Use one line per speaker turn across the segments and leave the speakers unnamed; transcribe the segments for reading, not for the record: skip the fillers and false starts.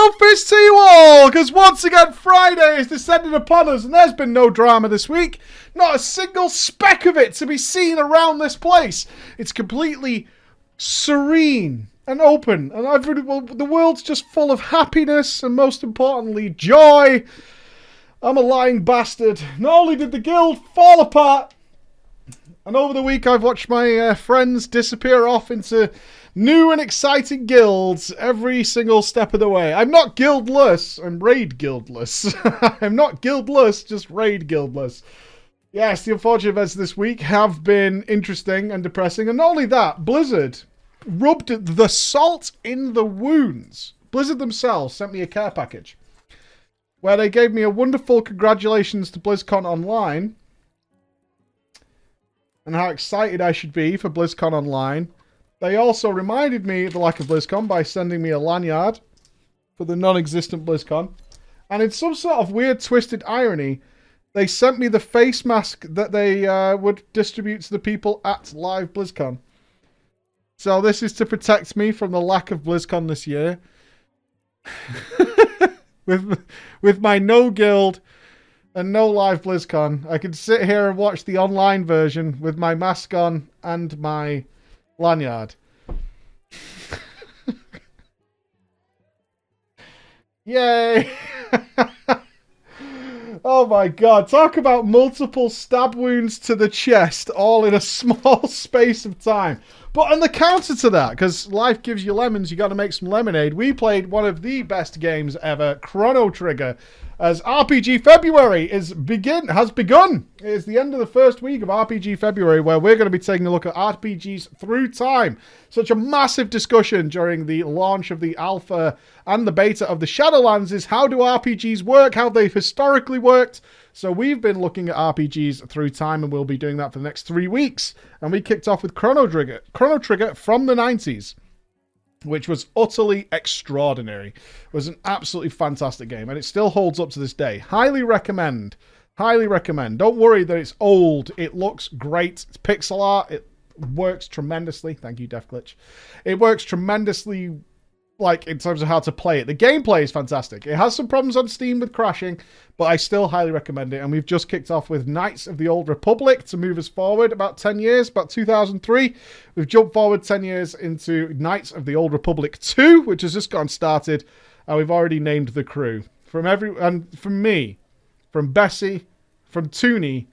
Hello, fist to you all, because once again Friday is descended upon us, and there's been no drama this week. Not a single speck of it to be seen around this place. It's completely serene and open, and the world's just full of happiness and, most importantly, joy. I'm a lying bastard. Not only did the guild fall apart, and over the week I've watched my friends disappear off into new and exciting guilds every single step of the way. I'm not guildless, I'm raid guildless. I'm not guildless, just raid guildless. Yes, the unfortunate events this week have been interesting and depressing, and not only that, Blizzard rubbed the salt in the wounds. Blizzard themselves sent me a care package where they gave me a wonderful congratulations to BlizzCon Online and how excited I should be for BlizzCon Online. They also reminded me of the lack of BlizzCon by sending me a lanyard for the non-existent BlizzCon. And in some sort of weird twisted irony, they sent me the face mask that they would distribute to the people at live BlizzCon. So this is to protect me from the lack of BlizzCon this year. with my no guild and no live BlizzCon, I can sit here and watch the online version with my mask on and my lanyard. Yay! Oh my god, talk about multiple stab wounds to the chest all in a small space of time. But on the counter to that, because life gives you lemons, you got to make some lemonade, we played one of the best games ever, Chrono Trigger, as RPG February has begun. It is the end of the first week of RPG February, where we're going to be taking a look at RPGs through time. Such a massive discussion during the launch of the alpha and the beta of the Shadowlands is how do RPGs work, how they've historically worked. So we've been looking at RPGs through time, and we'll be doing that for the next 3 weeks. And we kicked off with Chrono Trigger from the 90s. Which was utterly extraordinary. It was an absolutely fantastic game, and it still holds up to this day. Highly recommend. Highly recommend. Don't worry that it's old. It looks great. It's pixel art. It works tremendously. Thank you, DefGlitch. It works tremendously, like, in terms of how to play it. The gameplay is fantastic. It has some problems on Steam with crashing, but I still highly recommend it. And we've just kicked off with Knights of the Old Republic to move us forward about 10 years, about 2003. We've jumped forward 10 years into Knights of the Old Republic 2, which has just gotten started. And we've already named the crew. From me, from Bessie, from Tooney,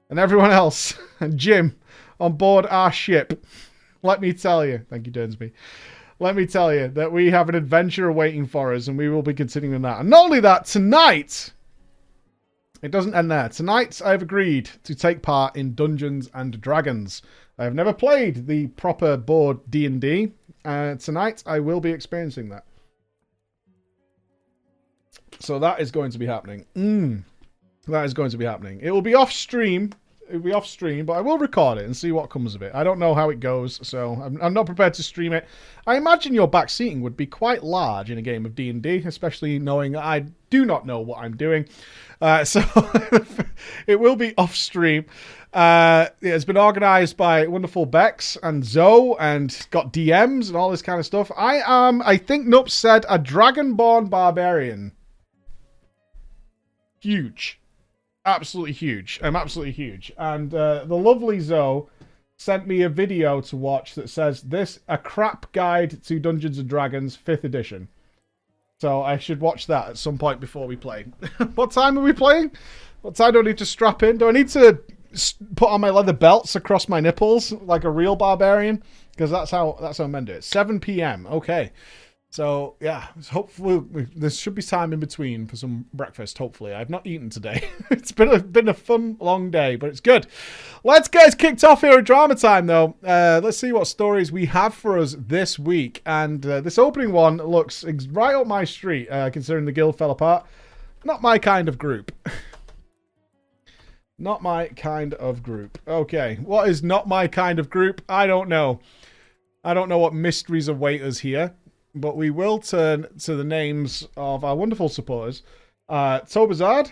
and everyone else, and Jim on board our ship. Let me tell you, thank you, Dernsby. Let me tell you that we have an adventure awaiting for us, and we will be continuing that. And not only that, tonight, it doesn't end there. Tonight, I have agreed to take part in Dungeons and Dragons. I have never played the proper board D&D. Tonight, I will be experiencing that. So that is going to be happening. That is going to be happening. It will be off stream. It'll be off stream, but I will record it and see what comes of it. I don't know how it goes, so I'm not prepared to stream it. I imagine your back seating would be quite large in a game of D&D, especially knowing I do not know what I'm doing. So it will be off stream. It's been organised by wonderful Bex and Zoe and got DMs and all this kind of stuff. I think Nup said, a Dragonborn Barbarian. Huge. Absolutely huge. I'm absolutely huge. And the lovely Zoe sent me a video to watch that says a crap guide to Dungeons and Dragons 5th edition. So I should watch that at some point before we play. What time are we playing? What time do I need to strap in? Do I need to put on my leather belts across my nipples like a real barbarian? Because that's how men do it. 7 p.m. Okay. So, yeah, hopefully there should be time in between for some breakfast, hopefully. I've not eaten today. It's been a fun, long day, but it's good. Let's get us kicked off here at Drama Time, though. Let's see what stories we have for us this week. And this opening one looks right up my street, considering the guild fell apart. Not my kind of group. Not my kind of group. Okay, what is not my kind of group? I don't know. I don't know what mysteries await us here. But we will turn to the names of our wonderful supporters. Tobazard.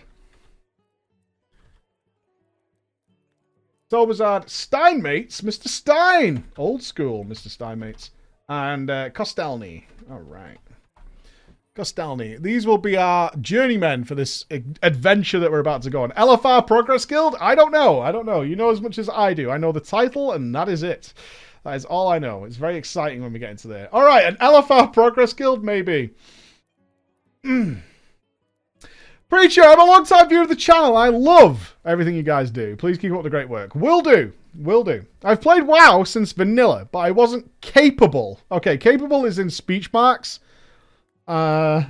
Steinmates. Mr. Stein. Old school Mr. Steinmates. And Kostelny. All right. Kostelny. These will be our journeymen for this adventure that we're about to go on. LFR Progress Guild? I don't know. You know as much as I do. I know the title, and that is it. That is all I know. It's very exciting when we get into there. All right, an LFR Progress Guild, maybe. Preacher, I'm a long-time viewer of the channel. I love everything you guys do. Please keep up the great work. Will do. I've played WoW since vanilla, but I wasn't capable. Okay, capable is in speech marks. I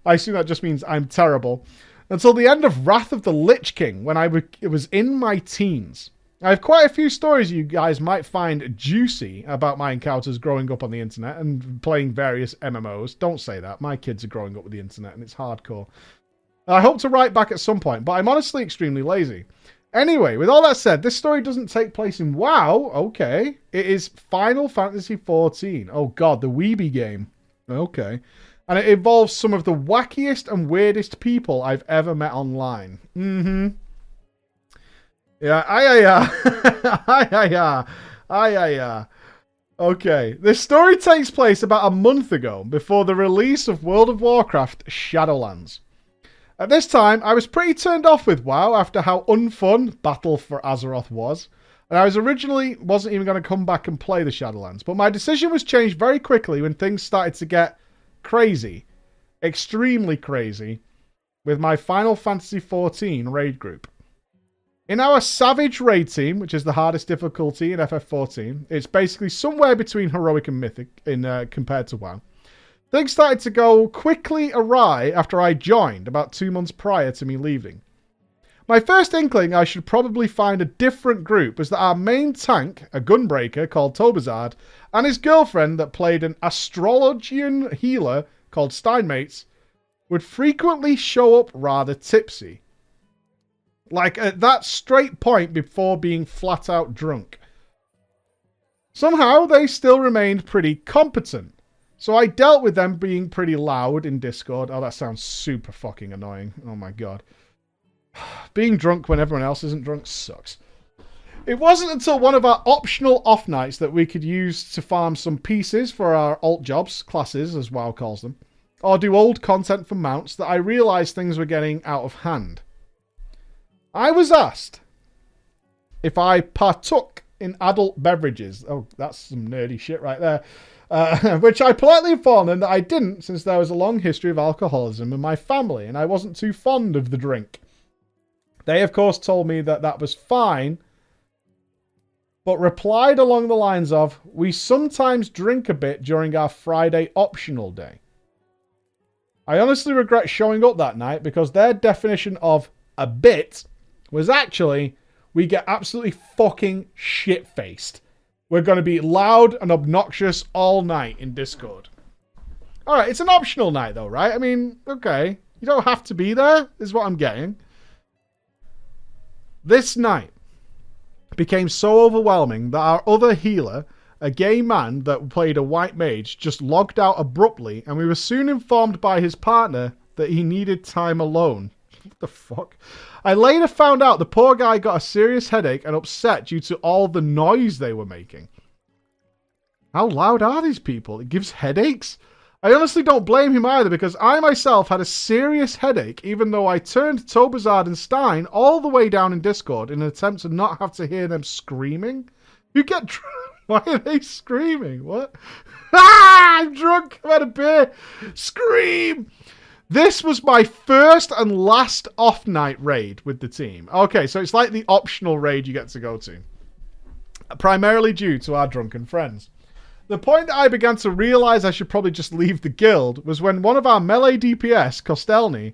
assume that just means I'm terrible. Until the end of Wrath of the Lich King, when it was in my teens. I have quite a few stories you guys might find juicy about my encounters growing up on the internet and playing various MMOs. Don't say that. My kids are growing up with the internet and it's hardcore. I hope to write back at some point, but I'm honestly extremely lazy. Anyway, with all that said, this story doesn't take place in WoW. Okay. It is Final Fantasy XIV. Oh god, the Weeby game. Okay. And it involves some of the wackiest and weirdest people I've ever met online. Mm-hmm. Yeah, Okay, this story takes place about a month ago, before the release of World of Warcraft Shadowlands. At this time, I was pretty turned off with WoW after how unfun Battle for Azeroth was, and I wasn't even going to come back and play the Shadowlands, but my decision was changed very quickly when things started to get crazy, extremely crazy, with my Final Fantasy XIV raid group. In our Savage raid team, which is the hardest difficulty in FF14, it's basically somewhere between Heroic and Mythic compared to WoW. Things started to go quickly awry after I joined, about 2 months prior to me leaving. My first inkling I should probably find a different group was that our main tank, a gunbreaker called Tobazard, and his girlfriend that played an astrologian healer called Steinmates, would frequently show up rather tipsy. Like at that straight point before being flat out drunk. Somehow they still remained pretty competent. So I dealt with them being pretty loud in Discord. Oh, that sounds super fucking annoying. Oh my god. Being drunk when everyone else isn't drunk sucks. It wasn't until one of our optional off nights that we could use to farm some pieces for our alt jobs, classes as WoW calls them, or do old content for mounts that I realised things were getting out of hand. I was asked if I partook in adult beverages. Oh, that's some nerdy shit right there. Which I politely informed them that I didn't, since there was a long history of alcoholism in my family and I wasn't too fond of the drink. They, of course, told me that that was fine, but replied along the lines of, we sometimes drink a bit during our Friday optional day. I honestly regret showing up that night because their definition of a bit was actually, we get absolutely fucking shit-faced. We're going to be loud and obnoxious all night in Discord. Alright, it's an optional night though, right? I mean, okay. You don't have to be there, is what I'm getting. This night became so overwhelming that our other healer, a gay man that played a white mage, just logged out abruptly, and we were soon informed by his partner that he needed time alone. What the fuck? I later found out the poor guy got a serious headache and upset due to all the noise they were making. How loud are these people? It gives headaches? I honestly don't blame him either, because I myself had a serious headache even though I turned Tobazard and Stein all the way down in Discord in an attempt to not have to hear them screaming. You get drunk. Why are they screaming? What? Ah! I'm drunk. I've had a beer. Scream! This was my first and last off-night raid with the team. Okay, so it's like the optional raid you get to go to. Primarily due to our drunken friends. The point that I began to realise I should probably just leave the guild was when one of our melee DPS, Kostelny,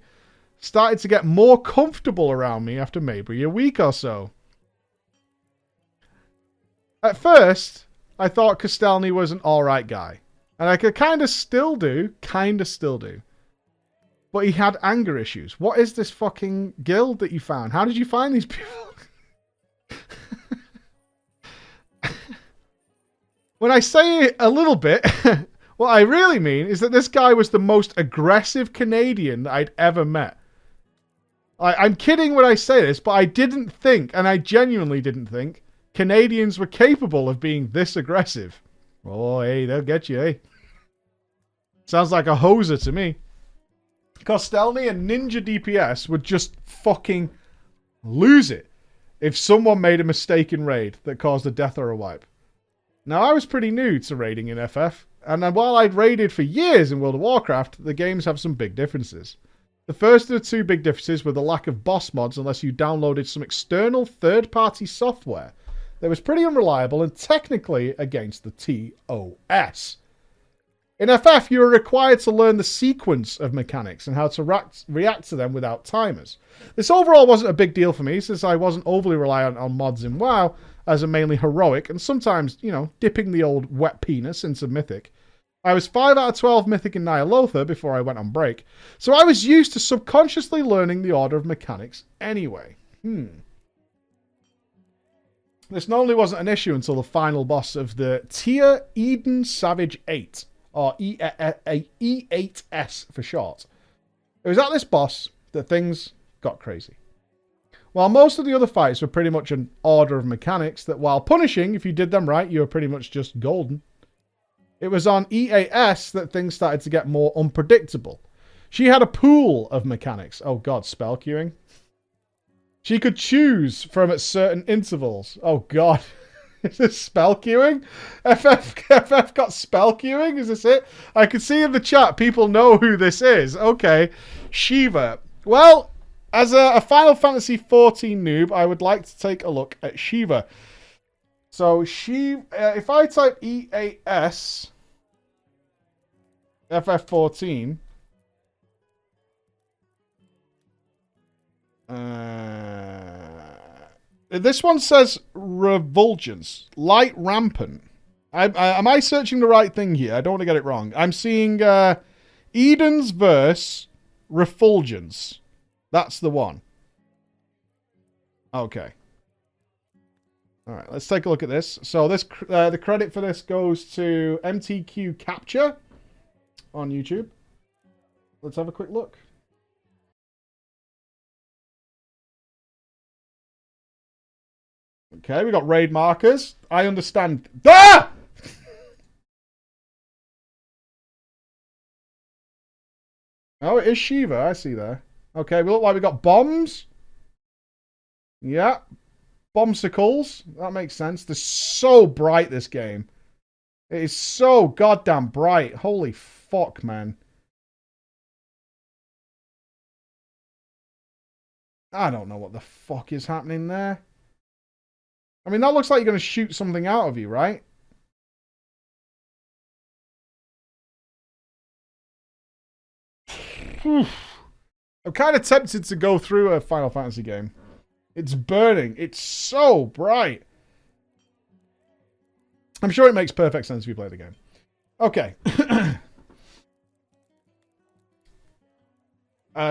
started to get more comfortable around me after maybe a week or so. At first, I thought Kostelny was an alright guy. And I could kind of still do. But he had anger issues. What is this fucking guild that you found? How did you find these people? When I say a little bit, what I really mean is that this guy was the most aggressive Canadian that I'd ever met. I'm kidding when I say this, but I didn't think, and I genuinely didn't think, Canadians were capable of being this aggressive. Oh, hey, they'll get you, eh? Sounds like a hoser to me. Kostelny and Ninja DPS would just fucking lose it if someone made a mistake in raid that caused a death or a wipe. Now, I was pretty new to raiding in FF, and while I'd raided for years in World of Warcraft, the games have some big differences. The first of the two big differences were the lack of boss mods unless you downloaded some external third-party software that was pretty unreliable and technically against the TOS. In FF, you were required to learn the sequence of mechanics and how to react to them without timers. This overall wasn't a big deal for me since I wasn't overly reliant on mods in WoW as a mainly heroic and sometimes, dipping the old wet penis into Mythic. I was 5 out of 12 Mythic in Nyalotha before I went on break, so I was used to subconsciously learning the order of mechanics anyway. This normally wasn't an issue until the final boss of the Tier Eden Savage 8. Or E8S for short. It was at this boss that things got crazy. While most of the other fights were pretty much an order of mechanics that while punishing, if you did them right, you were pretty much just golden. It was on E8S that things started to get more unpredictable. She had a pool of mechanics. Oh god, spell queuing. She could choose from at certain intervals. Oh god. Is this spell queuing? FF got spell queuing? Is this it? I can see in the chat people know who this is. Okay. Shiva. Well, as a Final Fantasy XIV noob, I would like to take a look at Shiva. So, if I type EAS FF14, this one says Revulgence, Light Rampant. Am I searching the right thing here? I don't want to get it wrong. I'm seeing Eden's Verse, Refulgence. That's the one. Okay. All right, let's take a look at this. So this the credit for this goes to MTQ Capture on YouTube. Let's have a quick look. Okay, we got raid markers. I understand. Ah! Oh, it is Shiva. I see there. Okay, we look like we got bombs. Yeah. Bombsicles. That makes sense. They're so bright, this game. It is so goddamn bright. Holy fuck, man. I don't know what the fuck is happening there. I mean, that looks like you're going to shoot something out of you, right? I'm kind of tempted to go through a Final Fantasy game. It's burning. It's so bright. I'm sure it makes perfect sense if you play the game. Okay.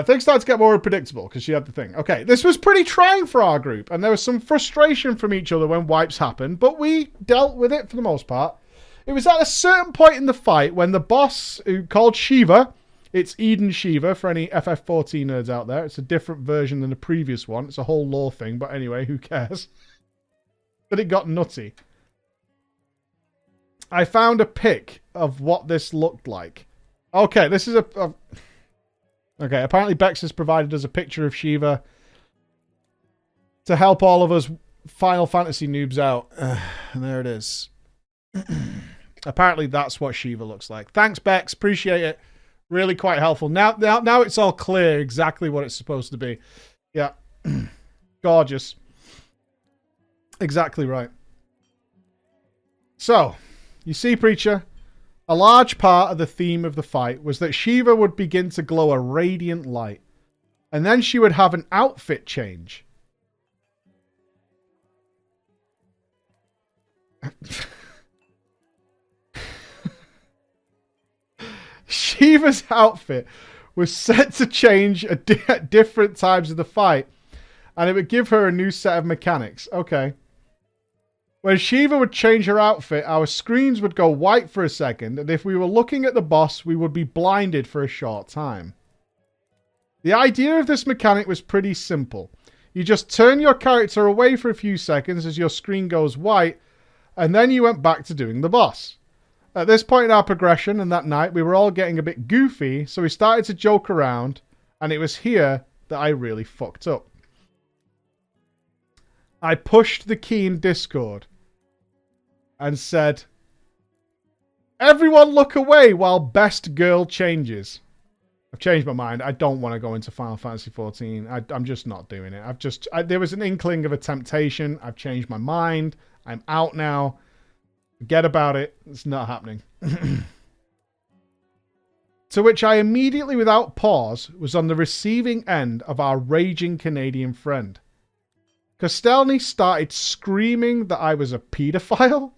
Things started to get more unpredictable because she had the thing. Okay, this was pretty trying for our group, and there was some frustration from each other when wipes happened, but we dealt with it for the most part. It was at a certain point in the fight when the boss, who called Shiva, it's Eden Shiva for any FF14 nerds out there. It's a different version than the previous one. It's a whole lore thing, but anyway, who cares? But it got nutty. I found a pic of what this looked like. Okay, this is a okay, apparently Bex has provided us a picture of Shiva to help all of us Final Fantasy noobs out. And there it is. Apparently that's what Shiva looks like. Thanks, Bex. Appreciate it. Really quite helpful. Now it's all clear exactly what it's supposed to be. Yeah. Gorgeous. Exactly right. So, you see, Preacher, a large part of the theme of the fight was that Shiva would begin to glow a radiant light. And then she would have an outfit change. Shiva's outfit was set to change at different times of the fight. And it would give her a new set of mechanics. Okay. When Shiva would change her outfit, our screens would go white for a second, and if we were looking at the boss, we would be blinded for a short time. The idea of this mechanic was pretty simple. You just turn your character away for a few seconds as your screen goes white, and then you went back to doing the boss. At this point in our progression and that night, we were all getting a bit goofy, so we started to joke around, and it was here that I really fucked up. I pushed the key in Discord and said, "Everyone look away while best girl changes." I've changed my mind. I don't want to go into Final Fantasy XIV. I'm just not doing it. There was an inkling of a temptation. I've changed my mind. I'm out now. Forget about it. It's not happening. To which I immediately, without pause, was on the receiving end of our raging Canadian friend. Kostelny started screaming that I was a paedophile.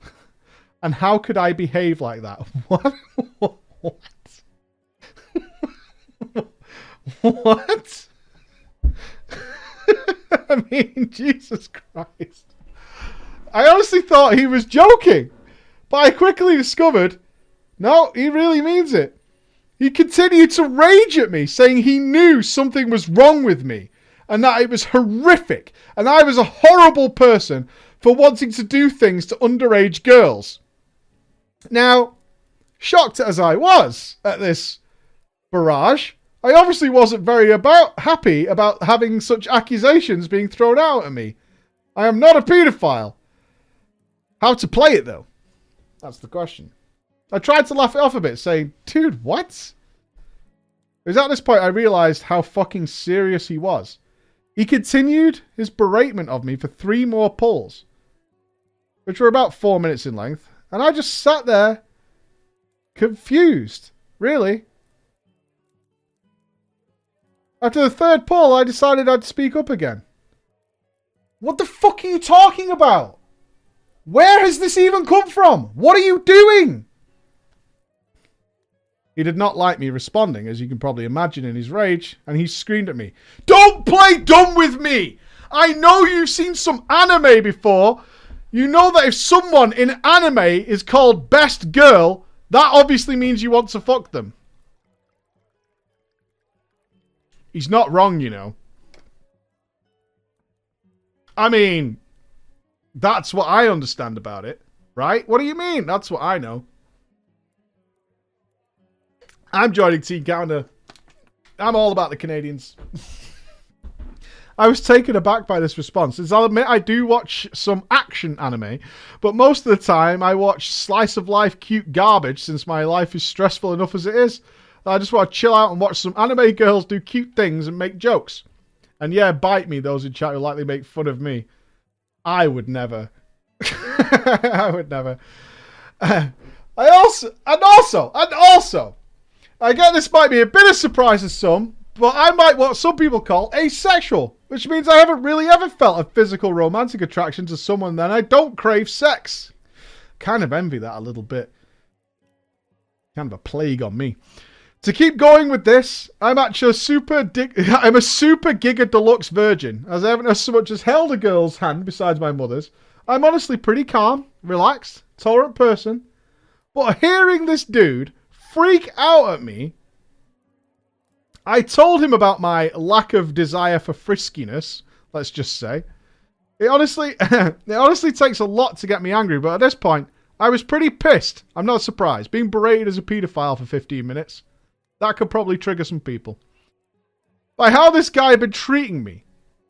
And how could I behave like that? What? What? What? I mean, Jesus Christ. I honestly thought he was joking. But I quickly discovered, no, he really means it. He continued to rage at me, saying he knew something was wrong with me. And that it was horrific. And I was a horrible person for wanting to do things to underage girls. Now, shocked as I was at this barrage, I obviously wasn't very happy about having such accusations being thrown out at me. I am not a paedophile. How to play it, though? That's the question. I tried to laugh it off a bit, saying, "Dude, what?" It was at this point I realised how fucking serious he was. He continued his beratement of me for 3 more pulls, which were about 4 minutes in length, and I just sat there, confused, really. After the 3rd pull, I decided I'd speak up again. What the fuck are you talking about? Where has this even come from? What are you doing? He did not like me responding, as you can probably imagine in his rage, and he screamed at me, "Don't play dumb with me! I know you've seen some anime before. You know that if someone in anime is called best girl, that obviously means you want to fuck them." He's not wrong, you know. I mean, that's what I understand about it, right? What do you mean? That's what I know. I'm joining Team Canada. I'm all about the Canadians. I was taken aback by this response, as I'll admit I do watch some action anime, but most of the time I watch slice of life cute garbage since my life is stressful enough as it is. I just want to chill out and watch some anime girls do cute things and make jokes. And yeah, bite me, those in chat who likely make fun of me. I would never. I would never. Also, I get this might be a bit of surprise to some, but I might what some people call asexual, which means I haven't really ever felt a physical romantic attraction to someone, then I don't crave sex. Kind of envy that a little bit. Kind of a plague on me. To keep going with this, I'm actually a super giga deluxe virgin, as I haven't so much as held a girl's hand besides my mother's. I'm honestly pretty calm, relaxed, tolerant person, but hearing this dude freak out at me, I told him about my lack of desire for friskiness, let's just say. It honestly takes a lot to get me angry, but at this point, I was pretty pissed. I'm not surprised. Being berated as a paedophile for 15 minutes. That could probably trigger some people. By how this guy had been treating me,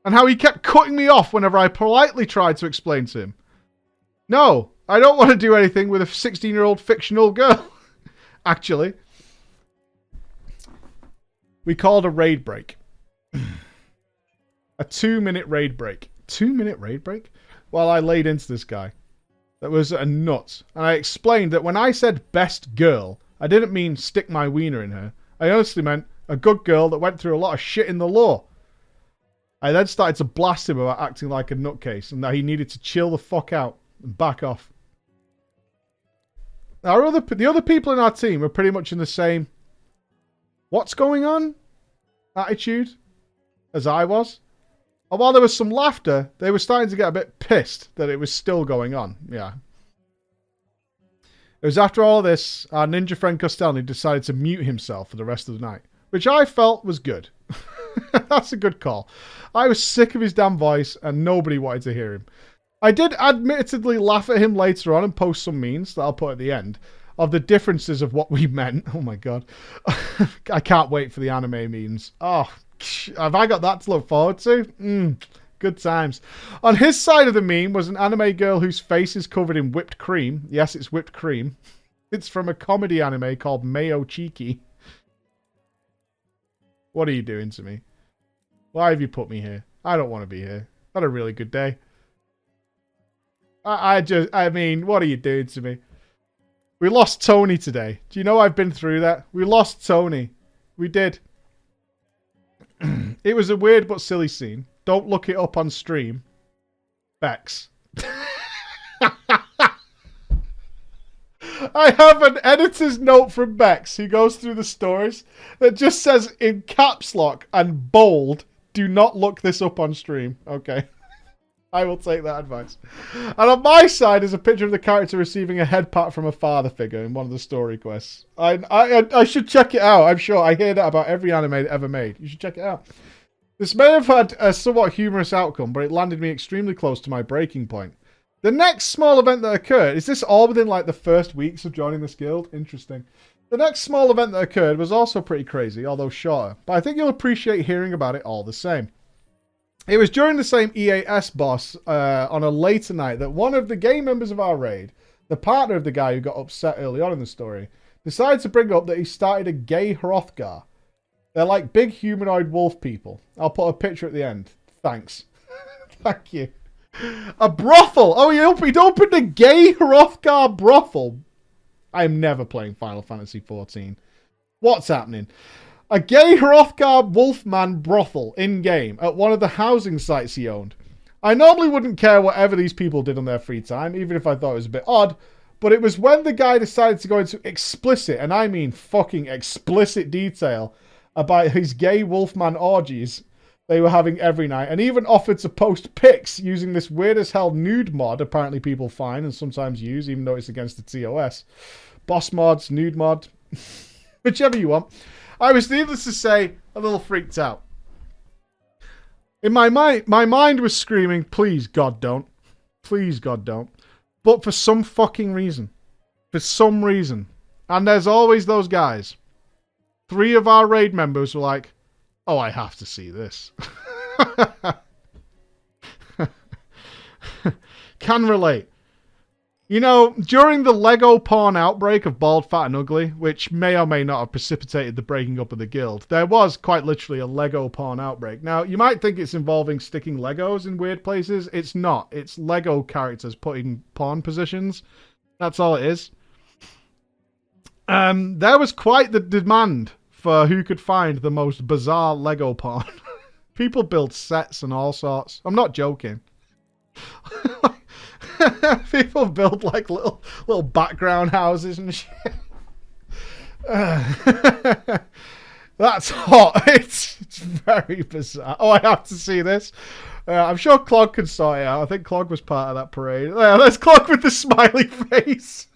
and how he kept cutting me off whenever I politely tried to explain to him. No, I don't want to do anything with a 16-year-old fictional girl. Actually. We called a raid break. A 2-minute raid break. 2-minute raid break? While I laid into this guy. That was a nut. And I explained that when I said best girl, I didn't mean stick my wiener in her. I honestly meant a good girl that went through a lot of shit in the law. I then started to blast him about acting like a nutcase and that he needed to chill the fuck out and back off. The other people in our team were pretty much in the same "what's going on?" attitude as I was. And while there was some laughter, they were starting to get a bit pissed that it was still going on. Yeah. It was after all of this, our ninja friend Kostelny decided to mute himself for the rest of the night, which I felt was good. That's a good call. I was sick of his damn voice and nobody wanted to hear him. I did admittedly laugh at him later on and post some memes that I'll put at the end. of the differences of what we meant. Oh my god. I can't wait for the anime memes. Oh, have I got that to look forward to? Good times. On his side of the meme was an anime girl whose face is covered in whipped cream. Yes, it's whipped cream. It's from a comedy anime called Mayo Chiki. What are you doing to me? Why have you put me here? I don't want to be here. Had a really good day. I mean, what are you doing to me? We lost Tony today. Do you know I've been through that? We lost Tony. We did. It was a weird but silly scene. Don't look it up on stream. Bex. I have an editor's note from Bex who goes through the stories that just says in caps lock and bold, do not look this up on stream. Okay. I will take that advice. And on my side is a picture of the character receiving a head pat from a father figure in one of the story quests. I should check it out. I'm sure I hear that about every anime ever made. You should check it out. This may have had a somewhat humorous outcome, but it landed me extremely close to my breaking point. The next small event that occurred, is this all within like the first weeks of joining this guild? Interesting. The next small event that occurred was also pretty crazy, although shorter, but I think you'll appreciate hearing about it all the same. It was during the same EAS boss on a later night that one of the gay members of our raid, the partner of the guy who got upset early on in the story, decided to bring up that he started a gay Hrothgar. They're like big humanoid wolf people. I'll put a picture at the end. Thanks. Thank you. A brothel. Oh, he'd opened a gay Hrothgar brothel. I am never playing Final Fantasy XIV. What's happening? A gay Hrothgar Wolfman brothel in-game at one of the housing sites he owned. I normally wouldn't care whatever these people did on their free time, even if I thought it was a bit odd, but it was when the guy decided to go into explicit, and I mean fucking explicit detail, about his gay Wolfman orgies they were having every night, and even offered to post pics using this weird as hell nude mod apparently people find and sometimes use, even though it's against the TOS. Boss mods, nude mod, whichever you want. I was, needless to say, a little freaked out. In my mind was screaming, please God don't. Please God don't. But for some fucking reason. For some reason. And there's always those guys. 3 of our raid members were like, oh, I have to see this. Can relate. You know, during the Lego porn outbreak of Bald, Fat and Ugly, which may or may not have precipitated the breaking up of the guild, there was quite literally a Lego porn outbreak. Now, you might think it's involving sticking Legos in weird places. It's not. It's Lego characters putting porn positions. That's all it is. There was quite the demand for who could find the most bizarre Lego porn. People build sets and all sorts. I'm not joking. People build like little background houses and shit. That's hot. It's very bizarre. Oh, I have to see this. I'm sure Clog can sort it out. I think Clog was part of that parade. Yeah, there's Clog with the smiley face.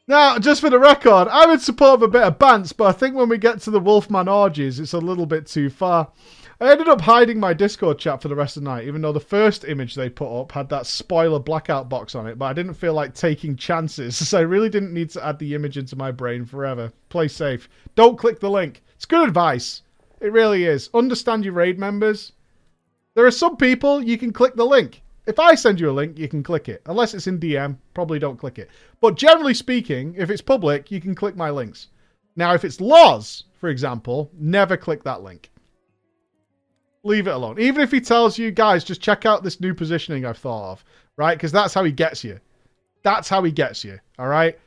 Now, just for the record, I'm in support of a bit of bants, but I think when we get to the Wolfman orgies, it's a little bit too far. I ended up hiding my Discord chat for the rest of the night, even though the first image they put up had that spoiler blackout box on it, but I didn't feel like taking chances, so I really didn't need to add the image into my brain forever. Play safe. Don't click the link. It's good advice. It really is. Understand your raid members. There are some people you can click the link. If I send you a link, you can click it. Unless it's in DM, probably don't click it. But generally speaking, if it's public, you can click my links. Now, if it's Loz, for example, never click that link. Leave it alone. Even if he tells you, guys, just check out this new positioning I've thought of, right? Because that's how he gets you. That's how he gets you, all right?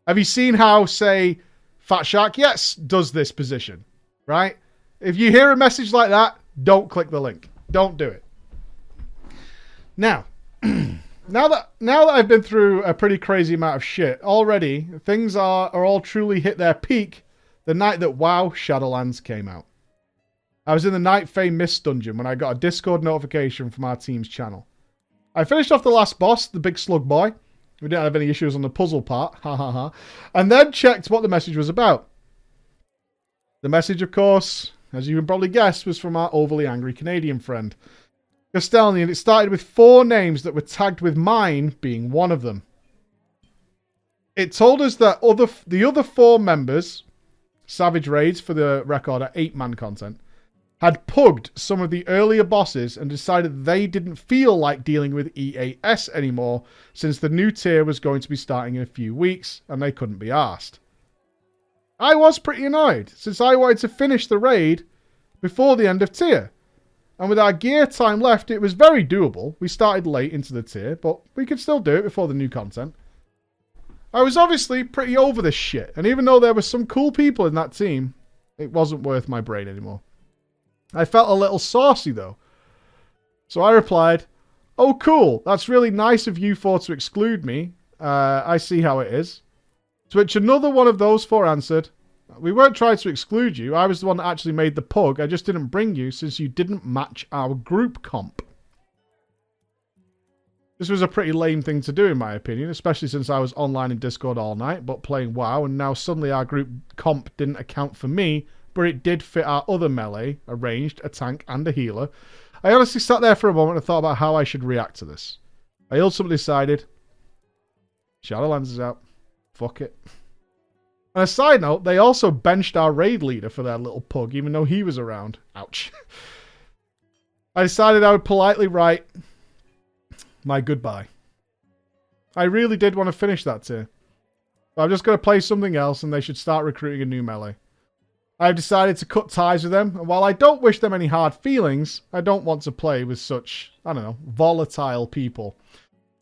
Have you seen how, say, Fat Shark Yes does this position, right? If you hear a message like that, don't click the link. Don't do it. Now, now that I've been through a pretty crazy amount of shit, already things are all truly hit their peak the night that WoW Shadowlands came out. I was in the Night Fae Mist dungeon when I got a Discord notification from our team's channel. I finished off the last boss, the big slug boy. We didn't have any issues on the puzzle part, ha ha ha, and then checked what the message was about. The message, of course, as you can probably guess, was from our overly angry Canadian friend. Castellani, and it started with 4 names that were tagged with mine being one of them. It told us that the other 4 members, Savage Raids for the record at 8-man content, had pugged some of the earlier bosses and decided they didn't feel like dealing with EAS anymore since the new tier was going to be starting in a few weeks and they couldn't be arsed. I was pretty annoyed since I wanted to finish the raid before the end of tier. And with our gear time left, it was very doable. We started late into the tier, but we could still do it before the new content. I was obviously pretty over this shit, and even though there were some cool people in that team, it wasn't worth my brain anymore. I felt a little saucy though. So I replied, "Oh cool, that's really nice of you 4 to exclude me. I see how it is." To which another one of those 4 answered, "We weren't trying to exclude you. I was the one that actually made the pug. I just didn't bring you since you didn't match our group comp." This was a pretty lame thing to do in my opinion, especially since I was online in Discord all night, but playing WoW, and now suddenly our group comp didn't account for me, but it did fit our other melee, a ranged, a tank, and a healer. I honestly sat there for a moment and thought about how I should react to this. I ultimately decided, Shadowlands is out. Fuck it. On a side note, they also benched our raid leader for their little pug, even though he was around. Ouch. I decided I would politely write my goodbye. I really did want to finish that tier. But I'm just going to play something else and they should start recruiting a new melee. I've decided to cut ties with them, and while I don't wish them any hard feelings, I don't want to play with such, I don't know, volatile people.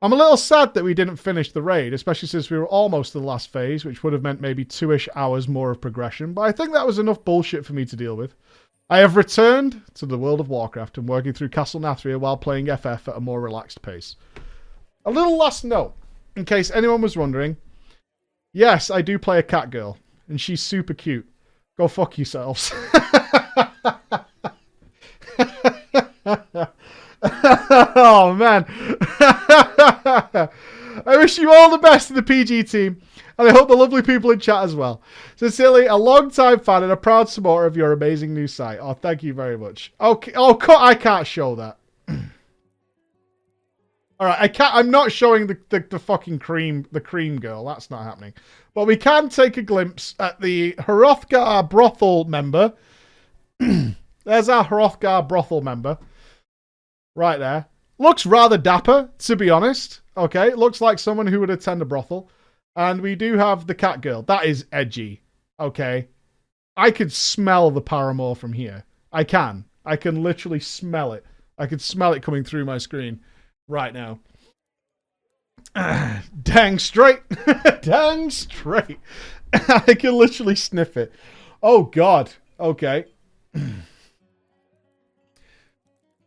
I'm a little sad that we didn't finish the raid, especially since we were almost to the last phase, which would have meant maybe 2-ish hours more of progression, but I think that was enough bullshit for me to deal with. I have returned to the World of Warcraft and working through Castle Nathria while playing FF at a more relaxed pace. A little last note, in case anyone was wondering. Yes, I do play a cat girl, and she's super cute. Go fuck yourselves. Oh, man. I wish you all the best in the PG team. And I hope the lovely people in chat as well. Sincerely, a long-time fan and a proud supporter of your amazing new site. Oh, thank you very much. Okay. Oh, I can't show that. Alright, I'm not showing the fucking cream girl. That's not happening. But we can take a glimpse at the Hrothgar brothel member. There's our Hrothgar brothel member. Right there. Looks rather dapper, to be honest. Okay, looks like someone who would attend a brothel. And we do have the cat girl. That is edgy. Okay. I could smell the paramour from here. I can literally smell it. I could smell it coming through my screen right now. Dang straight. Dang straight. I can literally sniff it. Oh, God. Okay.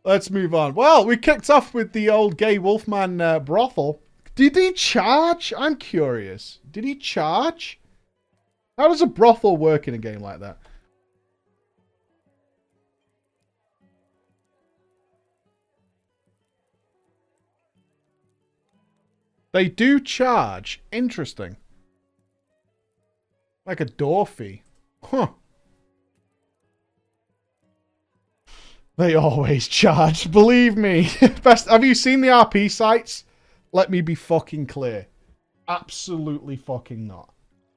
Let's move on. Well, we kicked off with the old gay Wolfman brothel. Did he charge? I'm curious. Did he charge? How does a brothel work in a game like that? They do charge. Interesting. Like a door fee. Huh. They always charge. Believe me. Best. Have you seen the RP sites? Let me be fucking clear. Absolutely fucking not.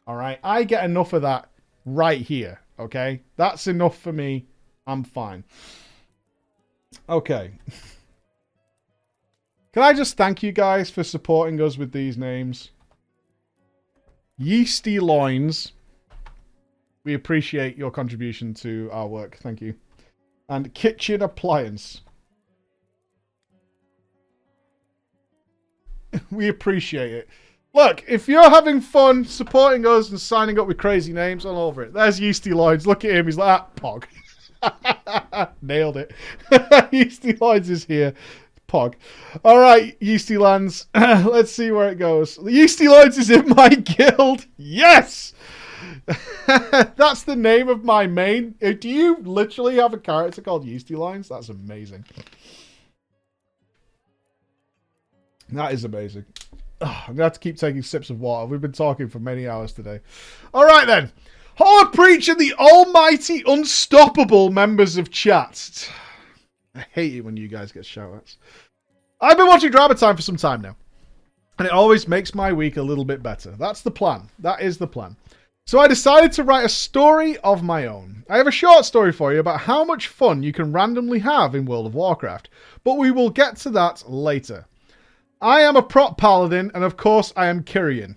Alright? I get enough of that right here. Okay? That's enough for me. I'm fine. Okay. Can I just thank you guys for supporting us with these names? Yeasty Loins. We appreciate your contribution to our work. Thank you. And Kitchen Appliance. We appreciate it. Look, if you're having fun supporting us and signing up with crazy names, all over it. There's Yeasty Loins. Look at him. He's like, ah, Pog. Nailed it. Yeasty Loins is here. Pog. All right, Yeasty Lands. Let's see where it goes. Yeasty Loins is in my guild. Yes! That's the name of my main. Do you literally have a character called Yeasty Loins? That's amazing. That is amazing. I'm going to have to keep taking sips of water. We've been talking for many hours today. All right, then. Horde Preach and the almighty unstoppable members of chat. I hate it when you guys get shout-outs. I've been watching Drama Time for some time now, and it always makes my week a little bit better. That's the plan. That is the plan. So I decided to write a story of my own. I have a short story for you about how much fun you can randomly have in World of Warcraft, but we will get to that later. I am a prop paladin, and of course I am Kyrian.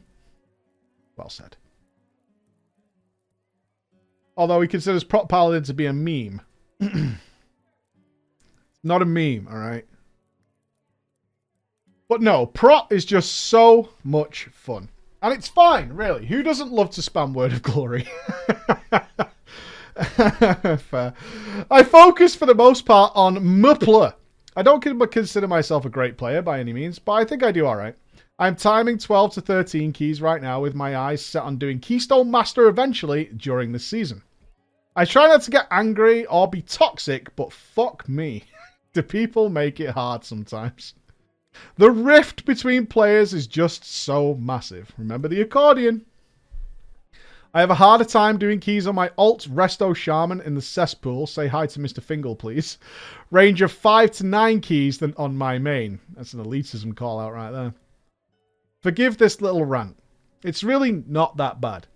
Well said. Although he considers prop paladin to be a meme. Not a meme, alright? But no, prop is just so much fun. And it's fine, really. Who doesn't love to spam Word of Glory? Fair. I focus for the most part on Mupla. I don't consider myself a great player by any means, but I think I do alright. I'm timing 12 to 13 keys right now with my eyes set on doing Keystone Master eventually during this season. I try not to get angry or be toxic, but fuck me. Do people make it hard sometimes? The rift between players is just so massive. Remember the accordion. I have a harder time doing keys on my alt Resto Shaman in the cesspool. Say hi to Mr. Fingal, please. Range of 5 to 9 keys than on my main. That's an elitism call out right there. Forgive this little rant. It's really not that bad.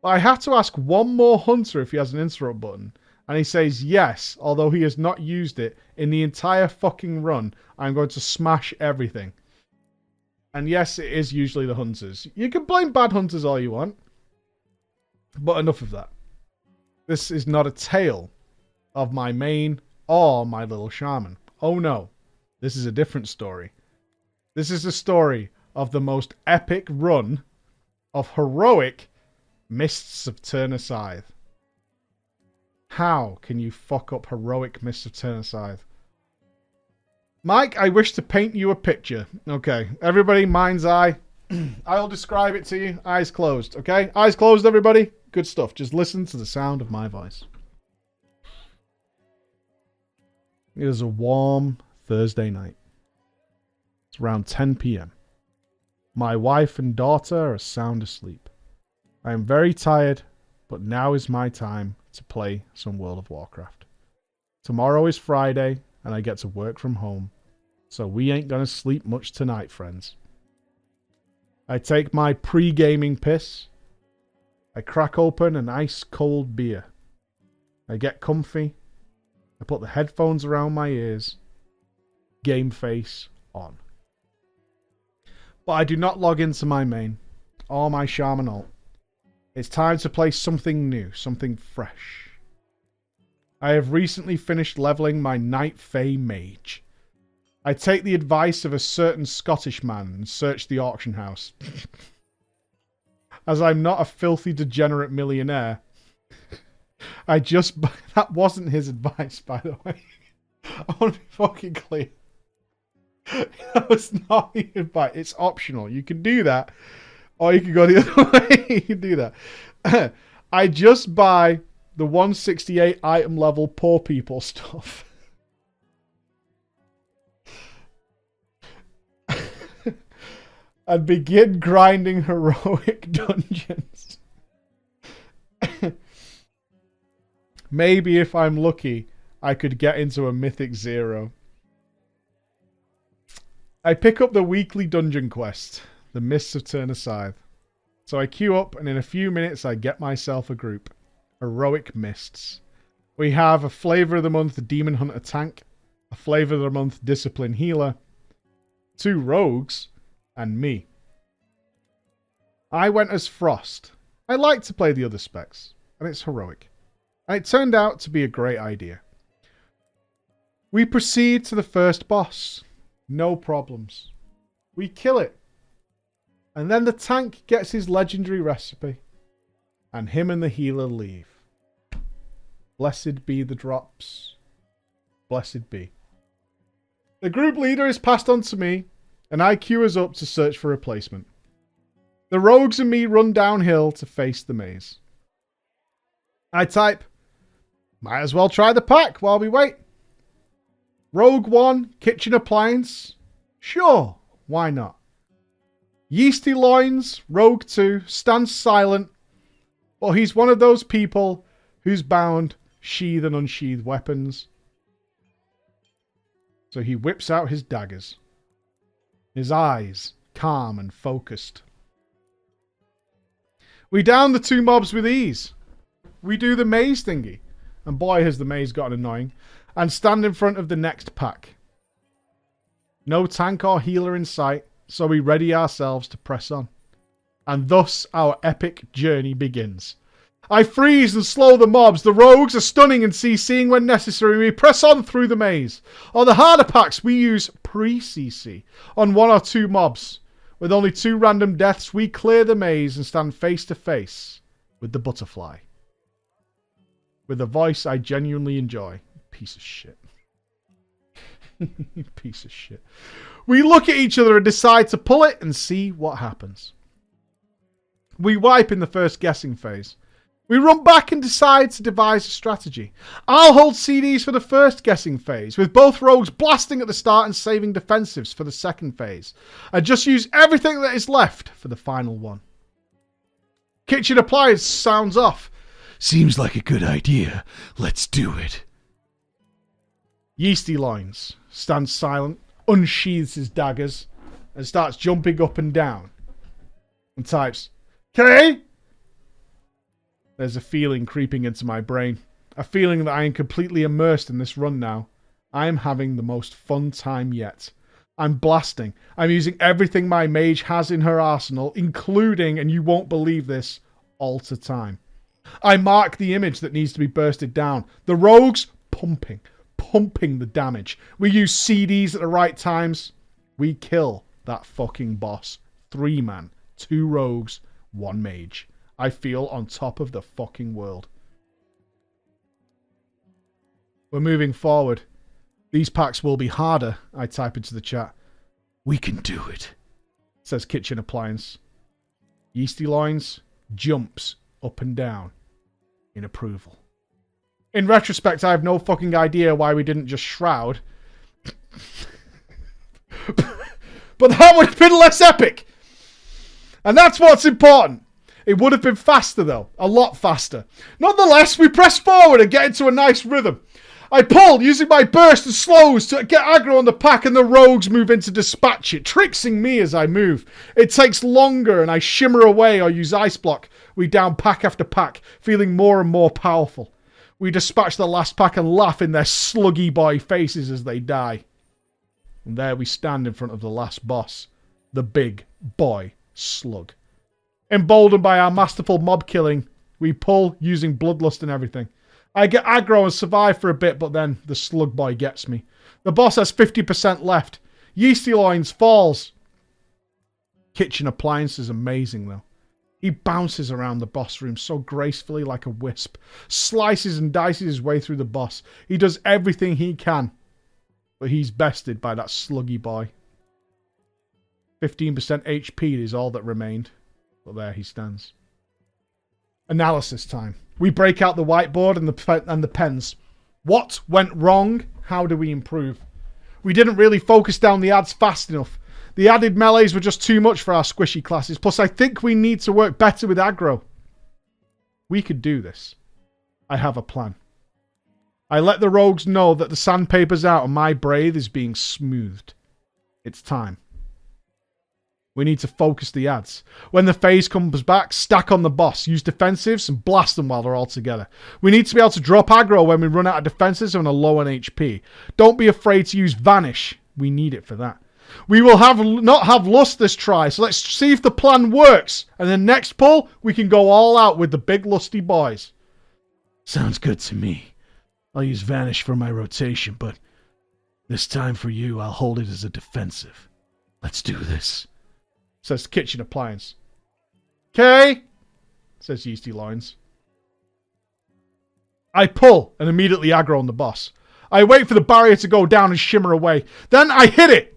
But I have to ask one more hunter if he has an interrupt button. And he says yes, although he has not used it in the entire fucking run. I'm going to smash everything. And yes, it is usually the hunters. You can blame bad hunters all you want. But enough of that. This is not a tale of my main or my little shaman. Oh no. This is a different story. This is the story of the most epic run of heroic Mists of Turner Scythe. How can you fuck up heroic Mists of Turner Scythe? Mike, I wish to paint you a picture. Okay, everybody, mind's eye. I'll describe it to you. Eyes closed, okay? Eyes closed, everybody. Good stuff. Just listen to the sound of my voice. It is a warm Thursday night. It's around 10 p.m. My wife and daughter are sound asleep. I am very tired, but now is my time to play some World of Warcraft. Tomorrow is Friday, and I get to work from home, so we ain't gonna sleep much tonight, friends. I take my pre-gaming piss. I crack open an ice-cold beer. I get comfy. I put the headphones around my ears. Game face on. But I do not log into my main, or my Shaman alt. It's time to play something new, something fresh. I have recently finished leveling my Night Fae Mage. I take the advice of a certain Scottish man and search the auction house. As I'm not a filthy degenerate millionaire, I just... That wasn't his advice, by the way. I want to be fucking clear. That was not his advice. It's optional. You can do that. Or you can go the other way. You can do that. I just buy the 168 item level poor people stuff. And begin grinding heroic dungeons. Maybe if I'm lucky, I could get into a Mythic 0. I pick up the weekly dungeon quest, the Mists of Turner Scythe. So I queue up, and in a few minutes I get myself a group. Heroic Mists. We have a Flavor of the Month Demon Hunter Tank, a Flavor of the Month Discipline Healer, 2 Rogues, and me. I went as Frost. I like to play the other specs, and it's heroic. And it turned out to be a great idea. We proceed to the first boss. No problems. We kill it. And then the tank gets his legendary recipe. And him and the healer leave. Blessed be the drops. Blessed be. The group leader is passed on to me, and I queue us up to search for a replacement. The rogues and me run downhill to face the maze. I type, might as well try the pack while we wait. Rogue 1, kitchen appliance. Sure, why not? Yeasty Loins, Rogue 2, stands silent, but he's one of those people who's bound sheath and unsheathed weapons. So he whips out his daggers. His eyes calm and focused. We down the 2 mobs with ease. We do the maze thingy. And boy, has the maze gotten annoying. And stand in front of the next pack. No tank or healer in sight, so we ready ourselves to press on. And thus our epic journey begins. I freeze and slow the mobs. The rogues are stunning and CCing when necessary. We press on through the maze. On the harder packs, we use pre-CC on 1 or 2 mobs. With only 2 random deaths, we clear the maze and stand face to face with the butterfly. With a voice I genuinely enjoy. Piece of shit. Piece of shit. We look at each other and decide to pull it and see what happens. We wipe in the first guessing phase. We run back and decide to devise a strategy. I'll hold CDs for the first guessing phase, with both rogues blasting at the start and saving defensives for the second phase. I just use everything that is left for the final one. Kitchen appliance sounds off. Seems like a good idea. Let's do it. Yeasty Loins stands silent, unsheathes his daggers, and starts jumping up and down. And types, "Okay?" There's a feeling creeping into my brain. A feeling that I am completely immersed in this run now. I am having the most fun time yet. I'm blasting. I'm using everything my mage has in her arsenal, including, and you won't believe this, alter time. I mark the image that needs to be bursted down. The rogues pumping the damage. We use CDs at the right times. We kill that fucking boss. 3-man, 2 rogues, 1 mage. I feel on top of the fucking world. We're moving forward. These packs will be harder, I type into the chat. We can do it, says Kitchen Appliance. Yeasty Loins jumps up and down in approval. In retrospect, I have no fucking idea why we didn't just shroud. But that would have been less epic. And that's what's important. It would have been faster though. A lot faster. Nonetheless, we press forward and get into a nice rhythm. I pull using my burst and slows to get aggro on the pack, and the rogues move in to dispatch it, tricksing me as I move. It takes longer and I shimmer away or use ice block. We down pack after pack, feeling more and more powerful. We dispatch the last pack and laugh in their sluggy boy faces as they die. And there we stand in front of the last boss, the big boy slug. Emboldened by our masterful mob killing, we pull using bloodlust and everything. I get aggro and survive for a bit, but then the slug boy gets me. The boss has 50% left. Yeasty Loins falls. Kitchen Appliance is amazing though. He bounces around the boss room so gracefully like a wisp. Slices and dices his way through the boss. He does everything he can. But he's bested by that sluggy boy. 15% HP is all that remained. But there he stands. Analysis time. We break out the whiteboard and the pens. What went wrong? How do we improve? We didn't really focus down the ads fast enough. The added melees were just too much for our squishy classes. Plus, I think we need to work better with aggro. We could do this. I have a plan. I let the rogues know that the sandpaper's out and my braid is being smoothed. It's time. We need to focus the ads. When the phase comes back, stack on the boss, use defensives and blast them while they're all together. We need to be able to drop aggro when we run out of defensives and are low on HP. Don't be afraid to use Vanish. We need it for that. We will not have lust this try, so let's see if the plan works. And the next pull, we can go all out with the big lusty boys. Sounds good to me. I'll use Vanish for my rotation, but this time for you, I'll hold it as a defensive. Let's do this, says Kitchen Appliance. Okay, says Yeasty Loins. I pull and immediately aggro on the boss. I wait for the barrier to go down and shimmer away. Then I hit it.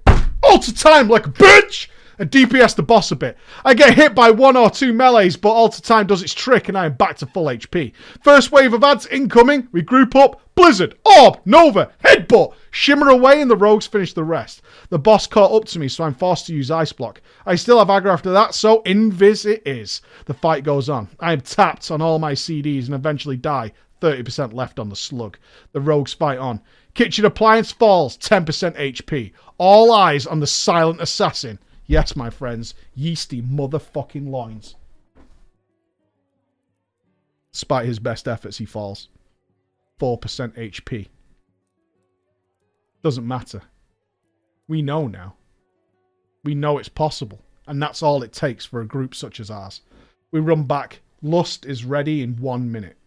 Alter time like a bitch! And DPS the boss a bit. I get hit by 1 or 2 melees, but alter time does its trick and I am back to full HP. First wave of ads incoming. We group up. Blizzard, Orb, Nova, Headbutt. Shimmer away and the rogues finish the rest. The boss caught up to me, so I'm forced to use Ice Block. I still have aggro after that, so Invis it is. The fight goes on. I am tapped on all my CDs and eventually die. 30% left on the slug. The rogues fight on. Kitchen appliance falls, 10% HP. All eyes on the silent assassin. Yes, my friends, yeasty motherfucking loins. Despite his best efforts, he falls. 4% HP. Doesn't matter. We know now. We know it's possible. And that's all it takes for a group such as ours. We run back. Lust is ready in 1 minute.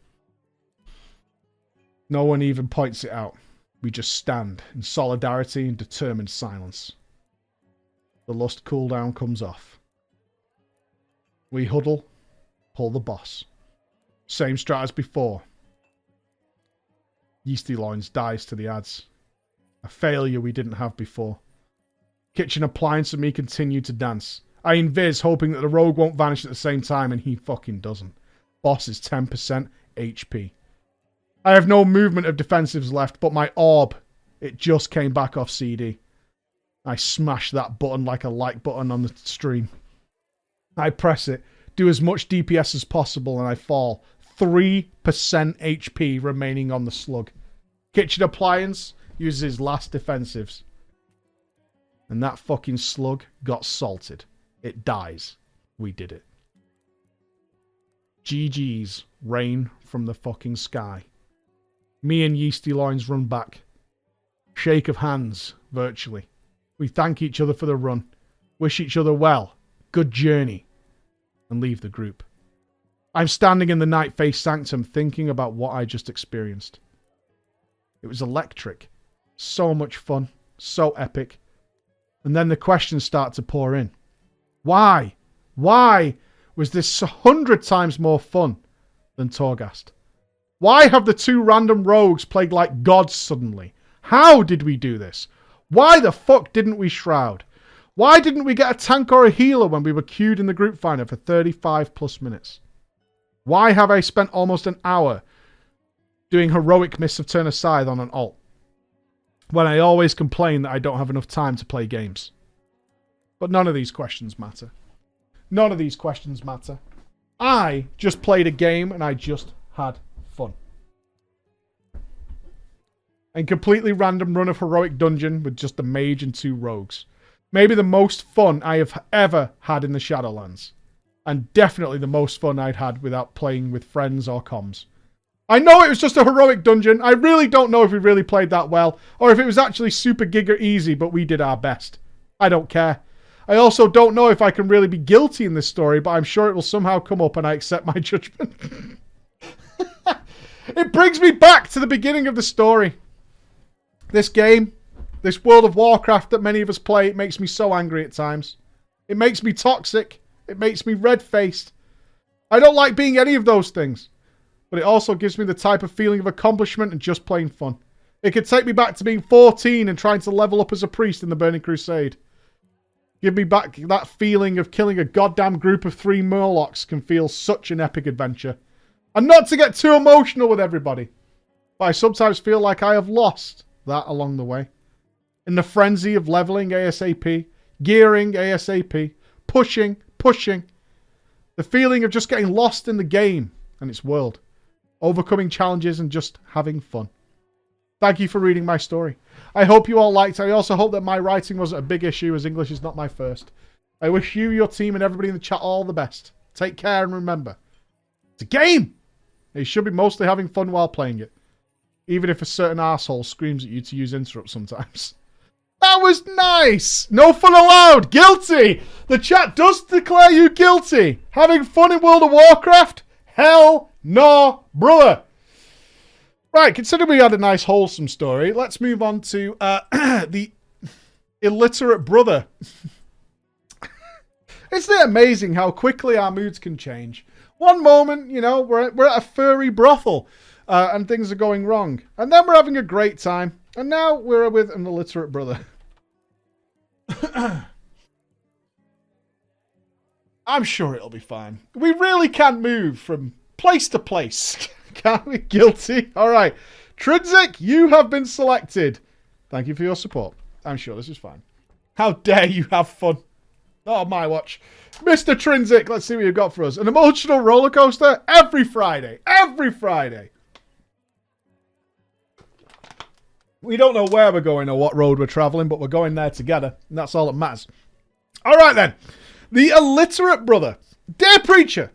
No one even points it out. We just stand in solidarity and determined silence. The lust cooldown comes off. We huddle, pull the boss. Same strat as before. Yeasty Loins dies to the ads. A failure we didn't have before. Kitchen appliance and me continue to dance. I invis, hoping that the rogue won't vanish at the same time, and he fucking doesn't. Boss is 10% HP. I have no movement of defensives left, but my orb, it just came back off CD. I smash that button like a like button on the stream. I press it, do as much DPS as possible, and I fall. 3% HP remaining on the slug. Kitchen appliance uses his last defensives. And that fucking slug got salted. It dies. We did it. GG's rain from the fucking sky. Me and Yeasty Loins run back. Shake of hands, virtually. We thank each other for the run. Wish each other well. Good journey. And leave the group. I'm standing in the Night Face Sanctum thinking about what I just experienced. It was electric. So much fun. So epic. And then the questions start to pour in. Why? Why was this 100 times more fun than Torghast? Why have the two random rogues played like gods suddenly? How did we do this? Why the fuck didn't we shroud? Why didn't we get a tank or a healer when we were queued in the group finder for 35 plus minutes? Why have I spent almost an hour doing heroic Mists of Turn Aside on an alt, when I always complain that I don't have enough time to play games? But none of these questions matter. None of these questions matter. I just played a game and I just had fun. And completely random run of heroic dungeon with just a mage and two rogues. Maybe the most fun I have ever had in the Shadowlands. And definitely the most fun I'd had without playing with friends or comms. I know it was just a heroic dungeon. I really don't know if we really played that well, or if it was actually super giga easy, but we did our best. I don't care. I also don't know if I can really be guilty in this story, but I'm sure it will somehow come up and I accept my judgment. It brings me back to the beginning of the story. This game, this World of Warcraft that many of us play, it makes me so angry at times. It makes me toxic. It makes me red-faced. I don't like being any of those things. But it also gives me the type of feeling of accomplishment and just plain fun. It could take me back to being 14 and trying to level up as a priest in the Burning Crusade. Give me back that feeling of killing a goddamn group of 3 Murlocs can feel such an epic adventure. And not to get too emotional with everybody, but I sometimes feel like I have lost that along the way. In the frenzy of leveling ASAP, gearing ASAP, pushing. The feeling of just getting lost in the game and its world. Overcoming challenges and just having fun. Thank you for reading my story. I hope you all liked it. I also hope that my writing wasn't a big issue, as English is not my first. I wish you, your team, and everybody in the chat all the best. Take care and remember, it's a game! You should be mostly having fun while playing it. Even if a certain arsehole screams at you to use interrupt sometimes. That was nice! No fun allowed! Guilty! The chat does declare you guilty! Having fun in World of Warcraft? Hell no, brother! Right, considering we had a nice wholesome story, let's move on to the illiterate brother. Isn't it amazing how quickly our moods can change? One moment, you know, we're at a furry brothel and things are going wrong. And then we're having a great time. And now we're with an illiterate brother. I'm sure it'll be fine. We really can move from place to place. Can't we? Guilty. All right. Trinsic, you have been selected. Thank you for your support. I'm sure this is fine. How dare you have fun. Oh, my watch. Mr. Trinsic, let's see what you've got for us. An emotional roller coaster every Friday. Every Friday. We don't know where we're going or what road we're travelling, but we're going there together, and that's all that matters. All right, then. The illiterate brother. Dear preacher,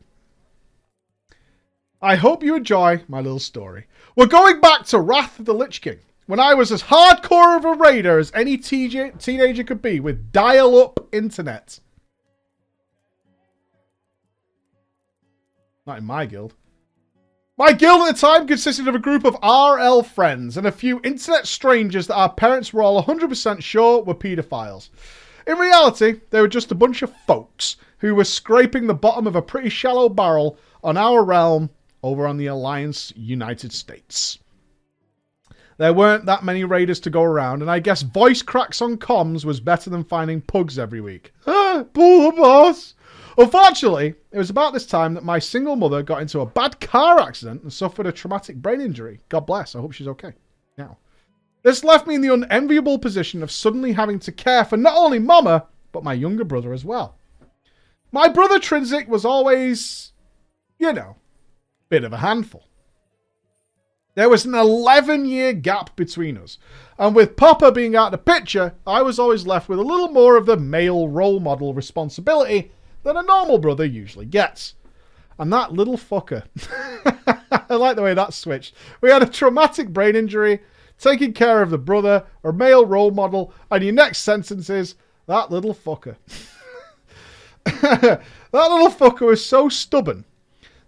I hope you enjoy my little story. We're going back to Wrath of the Lich King, when I was as hardcore of a raider as any teenager could be with dial-up internet. Not in my guild. My guild at the time consisted of a group of RL friends and a few internet strangers that our parents were all 100% sure were paedophiles. In reality, they were just a bunch of folks who were scraping the bottom of a pretty shallow barrel on our realm over on the Alliance United States. There weren't that many raiders to go around, and I guess voice cracks on comms was better than finding pugs every week. Pull the boss! Unfortunately, it was about this time that my single mother got into a bad car accident and suffered a traumatic brain injury. God bless. I hope she's okay now. This left me in the unenviable position of suddenly having to care for not only Mama, but my younger brother as well. My brother Trinsic was always, bit of a handful. There was an 11-year gap between us, and with Papa being out of the picture, I was always left with a little more of the male role model responsibility than a normal brother usually gets. And that little fucker. I like the way that switched. We had a traumatic brain injury, taking care of the brother, or male role model, and your next sentence is, that little fucker. That little fucker was so stubborn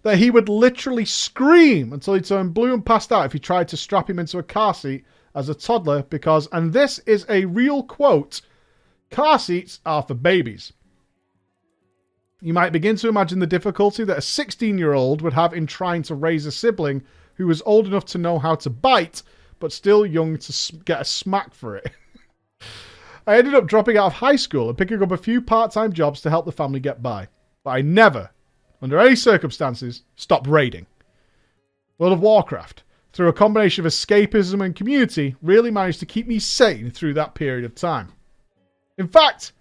that he would literally scream until he turned blue and passed out if you tried to strap him into a car seat as a toddler because, and this is a real quote, car seats are for babies. You might begin to imagine the difficulty that a 16-year-old would have in trying to raise a sibling who was old enough to know how to bite, but still young to get a smack for it. I ended up dropping out of high school and picking up a few part-time jobs to help the family get by. But I never, under any circumstances, stopped raiding. World of Warcraft, through a combination of escapism and community, really managed to keep me sane through that period of time. In fact,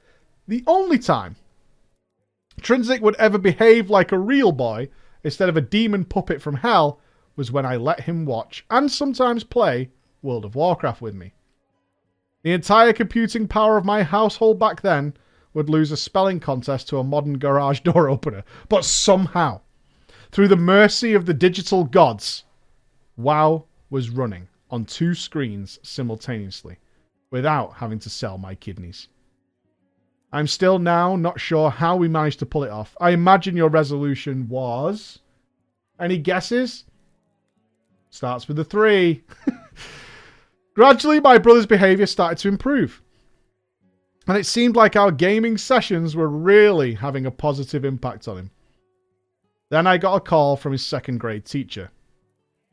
the only time Trinsic would ever behave like a real boy instead of a demon puppet from hell was when I let him watch and sometimes play World of Warcraft with me. The entire computing power of my household back then would lose a spelling contest to a modern garage door opener, but somehow, through the mercy of the digital gods, WoW was running on 2 screens simultaneously without having to sell my kidneys. I'm still now not sure how we managed to pull it off. I imagine your resolution was... Any guesses? Starts with a 3. Gradually, my brother's behaviour started to improve. And it seemed like our gaming sessions were really having a positive impact on him. Then I got a call from his 2nd grade teacher.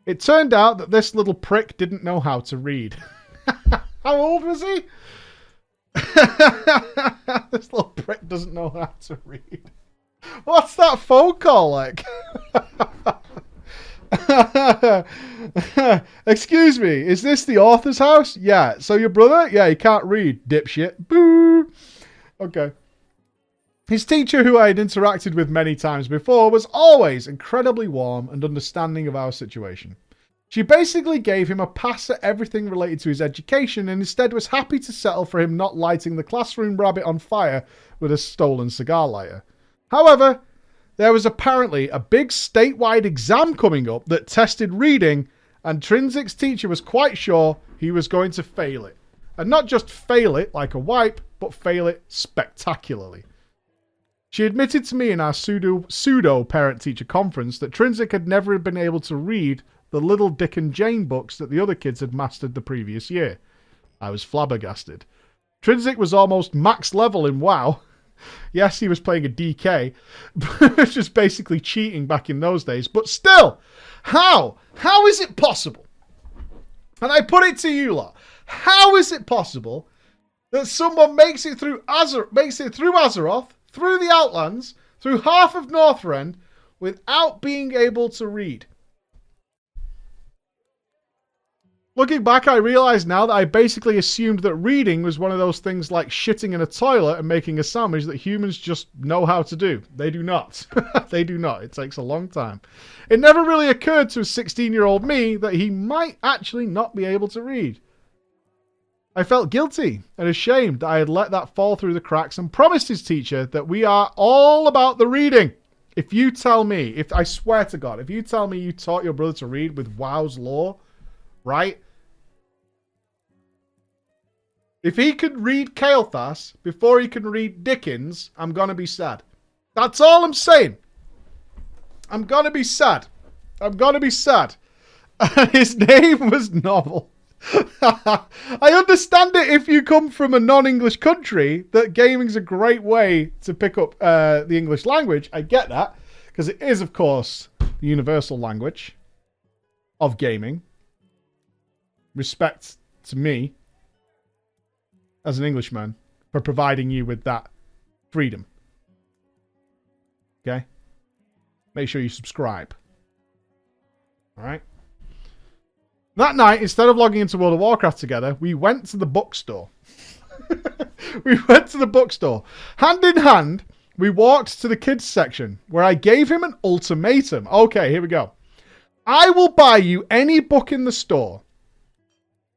It turned out that this little prick didn't know how to read. How old was he? This little prick doesn't know how to read. What's that phone call like? Excuse me, is this the author's house? Yeah, so your brother? Yeah, he can't read, dipshit. Boo! Okay. His teacher, who I had interacted with many times before, was always incredibly warm and understanding of our situation. She basically gave him a pass at everything related to his education and instead was happy to settle for him not lighting the classroom rabbit on fire with a stolen cigar lighter. However, there was apparently a big statewide exam coming up that tested reading, and Trinsic's teacher was quite sure he was going to fail it. And not just fail it like a wipe, but fail it spectacularly. She admitted to me in our pseudo parent-teacher conference that Trinsic had never been able to read the Little Dick and Jane books that the other kids had mastered the previous year. I was flabbergasted. Trinsic was almost max level in WoW. Yes, he was playing a DK, which was basically cheating back in those days. But still, how? How is it possible? And I put it to you lot. How is it possible that someone makes it through Azeroth, through the Outlands, through half of Northrend, without being able to read? Looking back, I realise now that I basically assumed that reading was one of those things like shitting in a toilet and making a sandwich that humans just know how to do. They do not. They do not. It takes a long time. It never really occurred to a 16-year-old me that he might actually not be able to read. I felt guilty and ashamed that I had let that fall through the cracks and promised his teacher that we are all about the reading. If you tell me, I swear to God, if you tell me you taught your brother to read with WoW's lore, right? If he could read Kael'thas before he can read Dickens, I'm going to be sad. That's all I'm saying. I'm going to be sad. I'm going to be sad. And his name was Novel. I understand it if you come from a non-English country, that gaming's a great way to pick up the English language. I get that, because it is, of course, the universal language of gaming. Respect to me, as an Englishman, for providing you with that freedom. Okay? Make sure you subscribe. Alright? That night, instead of logging into World of Warcraft together, we went to the bookstore. We went to the bookstore. Hand in hand, we walked to the kids section, where I gave him an ultimatum. Okay, here we go. I will buy you any book in the store,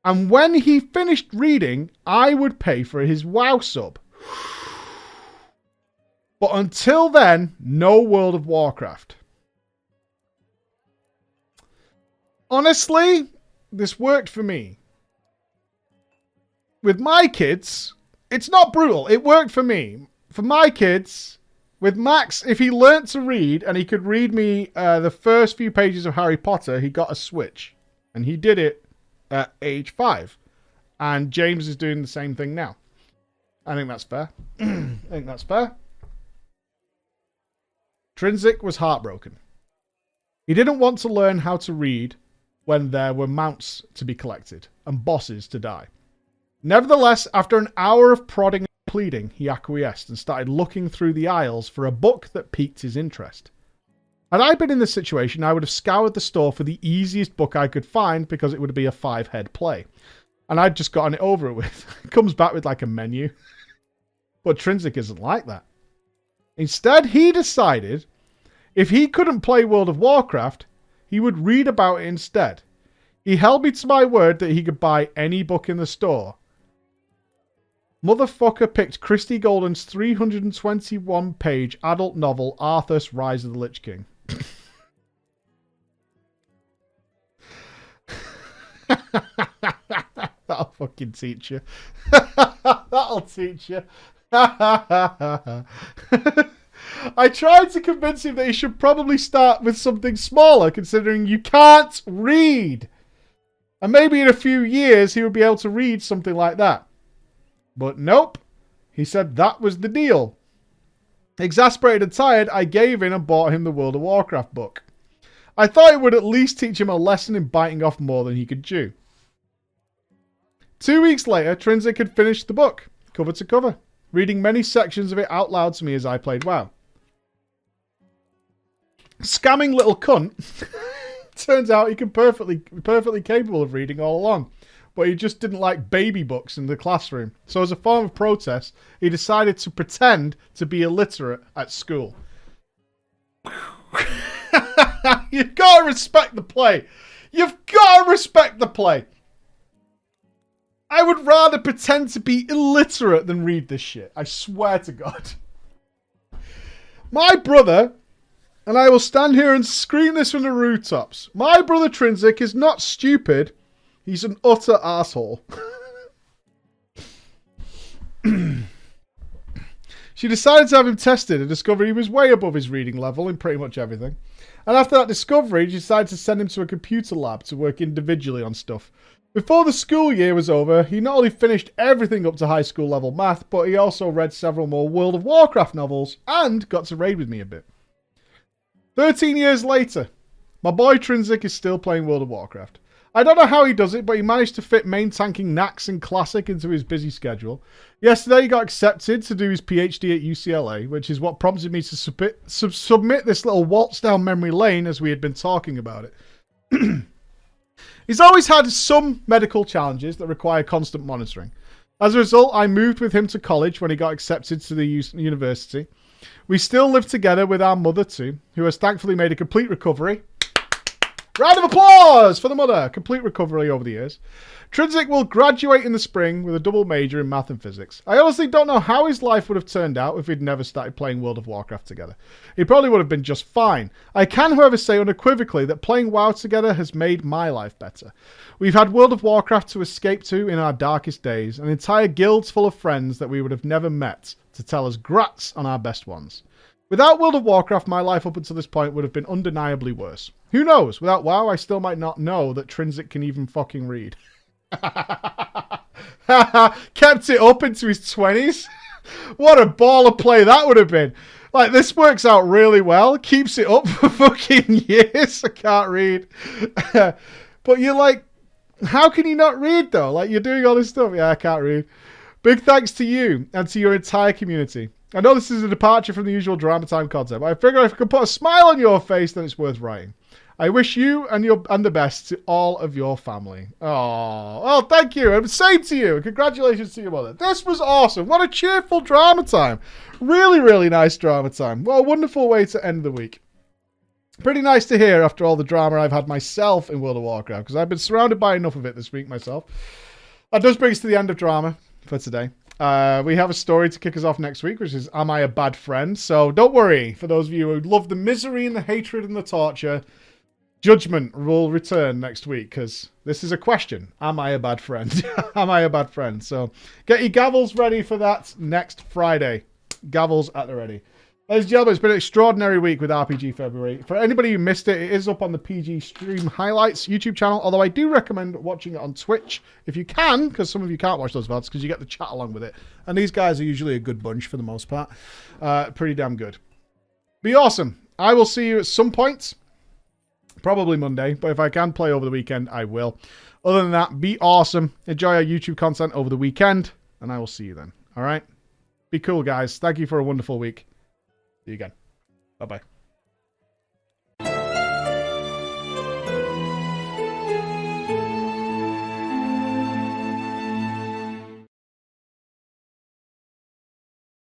and when he finished reading, I would pay for his WoW sub. But until then, no World of Warcraft. Honestly, this worked for me. With my kids, it's not brutal. It worked for me. For my kids, with Max, if he learnt to read and he could read me the first few pages of Harry Potter, he got a Switch. And he did it at age 5. And James is doing the same thing now. I think that's fair. I think that's fair. Trinzik was heartbroken. He didn't want to learn how to read when there were mounts to be collected and bosses to die. Nevertheless, after an hour of prodding and pleading, he acquiesced and started looking through the aisles for a book that piqued his interest. Had I been in this situation, I would have scoured the store for the easiest book I could find, because it would be a 5-head play. And I'd just gotten it over with. It comes back with like a menu. But Trinzik isn't like that. Instead, he decided if he couldn't play World of Warcraft, he would read about it instead. He held me to my word that he could buy any book in the store. Motherfucker picked Christie Golden's 321-page adult novel, Arthas: Rise of the Lich King. That'll fucking teach you. That'll teach you. I tried to convince him that he should probably start with something smaller, considering you can't read. And maybe in a few years he would be able to read something like that. But nope. He said that was the deal. Exasperated and tired, I gave in and bought him the World of Warcraft book. I thought it would at least teach him a lesson in biting off more than he could chew. 2 weeks later, Trinzik had finished the book, cover to cover, reading many sections of it out loud to me as I played WoW. Scamming little cunt. Turns out he can perfectly capable of reading all along, but he just didn't like baby books in the classroom. So as a form of protest, he decided to pretend to be illiterate at school. You've got to respect the play. You've got to respect the play. I would rather pretend to be illiterate than read this shit. I swear to God. My brother, and I will stand here and scream this from the rooftops, my brother Trinzik is not stupid. He's an utter asshole. She decided to have him tested and discovered he was way above his reading level in pretty much everything. And after that discovery, she decided to send him to a computer lab to work individually on stuff. Before the school year was over, he not only finished everything up to high school level math, but he also read several more World of Warcraft novels and got to raid with me a bit. 13 years later, my boy Trinzik is still playing World of Warcraft. I don't know how he does it, but he managed to fit main tanking Nax and Classic into his busy schedule. Yesterday he got accepted to do his PhD at UCLA, which is what prompted me to submit this little waltz down memory lane as we had been talking about it. He's always had some medical challenges that require constant monitoring. As a result, I moved with him to college when he got accepted to the university. We still live together with our mother too, who has thankfully made a complete recovery. Round of applause for the mother. Complete recovery over the years. Trinzik will graduate in the spring with a double major in math and physics. I honestly don't know how his life would have turned out if he'd never started playing World of Warcraft together. He probably would have been just fine. I can, however, say unequivocally that playing WoW together has made my life better. We've had World of Warcraft to escape to in our darkest days, and entire guilds full of friends that we would have never met to tell us grats on our best ones. Without World of Warcraft, my life up until this point would have been undeniably worse. Who knows? Without WoW, I still might not know that Trinzik can even fucking read. Kept it up into his 20s. What a ball of play that would have been. Like, this works out really well. Keeps it up for fucking years. I can't read. But you're like, how can you not read, though? Like, you're doing all this stuff. Yeah, I can't read. Big thanks to you and to your entire community. I know this is a departure from the usual drama time concept, but I figure if I can put a smile on your face, then it's worth writing. I wish you and the best to all of your family. Oh, well, thank you. And same to you. Congratulations to your mother. This was awesome. What a cheerful drama time. Really, really nice drama time. What a wonderful way to end the week. Pretty nice to hear after all the drama I've had myself in World of Warcraft, because I've been surrounded by enough of it this week myself. That does bring us to the end of drama for today. We have a story to kick us off next week, which is Am I a Bad Friend? So don't worry, for those of you who love the misery and the hatred and the torture, judgment will return next week, because this is a question. Am I a bad friend? Am I a bad friend? So get your gavels ready for that next Friday. Gavels at the ready. Ladies and gentlemen, it's been an extraordinary week with RPG February. For anybody who missed it, it is up on the PG Stream Highlights YouTube channel, although I do recommend watching it on Twitch if you can, because some of you can't watch those VODs because you get the chat along with it. And these guys are usually a good bunch for the most part. Pretty damn good. Be awesome. I will see you at some point. Probably Monday, but if I can play over the weekend, I will. Other than that, be awesome. Enjoy our YouTube content over the weekend, and I will see you then. All right? Be cool, guys. Thank you for a wonderful week. See you again. Bye-bye.